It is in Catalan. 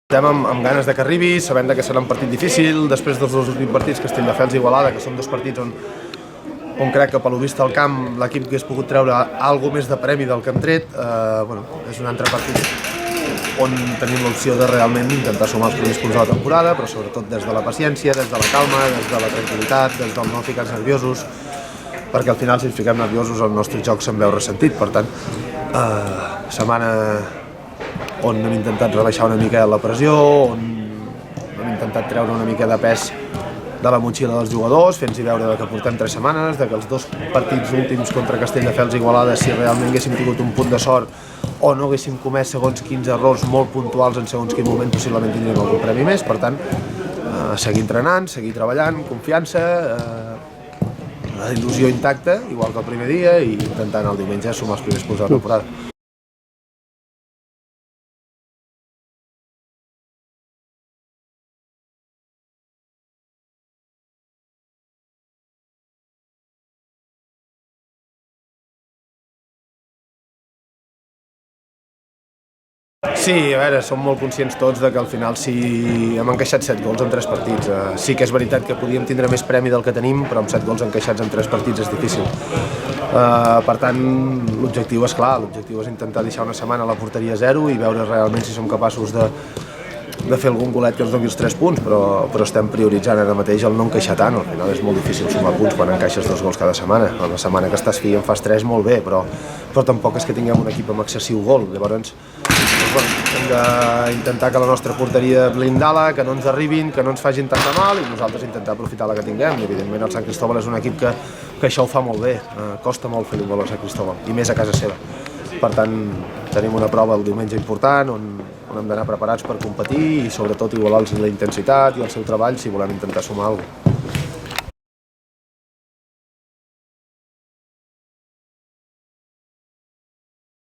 Estem amb ganes de que arribi, sabent que serà un partit difícil, després dels dos últims partits, Castelldefels i Igualada, que són dos partits on crec que per lo vist al camp l'equip hagués pogut treure alguna més de premi del que hem tret. És un altre partit on tenim l'opció de realment intentar sumar els primers punts de la temporada, però sobretot des de la paciència, des de la calma, des de la tranquil·litat, des del no ficar-nos nerviosos, perquè al final si ens fiquem nerviosos el nostre joc se'n veu ressentit. Per tant, setmana on hem intentat rebaixar una mica la pressió, on hem intentat treure una mica de pes de la motxilla dels jugadors, fent-los veure que portem 3 setmanes, que els dos partits últims contra Castelldefels i Igualada, si realment haguéssim tingut un punt de sort o no haguéssim comès segons quins errors molt puntuals en segons quin moment, possiblement tindríem algun premi més. Per tant, seguir entrenant, seguir treballant, confiança, la il·lusió intacta, igual que el primer dia, i intentant el diumenge sumar els primers punts de la temporada. Sí, a veure, som molt conscients tots de que al final si hem encaixat 7 gols en 3 partits. Sí que és veritat que podíem tindre més premi del que tenim, però amb 7 gols encaixats en 3 partits és difícil. Per tant, l'objectiu és clar, l'objectiu és intentar deixar una setmana a la porteria a 0 i veure realment si som capaços de fer algun golet que ens doni els 3 punts, però estem prioritzant ara mateix el no encaixar tant. Al final és molt difícil sumar punts quan encaixes 2 gols cada setmana. A la setmana que estàs fi en fas 3, molt bé, però tampoc és que tinguem un equip amb excessiu gol. Llavors, hem d'intentar que la nostra porteria blindar-la, que no ens arribin, que no ens facin tant de mal, i nosaltres intentar aprofitar la que tinguem. I evidentment el Sant Cristòbal és un equip que això ho fa molt bé. Costa molt fer un gol al Sant Cristòbal, i més a casa seva. Per tant, tenim una prova el diumenge important on hem d'anar preparats per competir i sobretot igualar la intensitat i el seu treball si volem intentar sumar alguna cosa.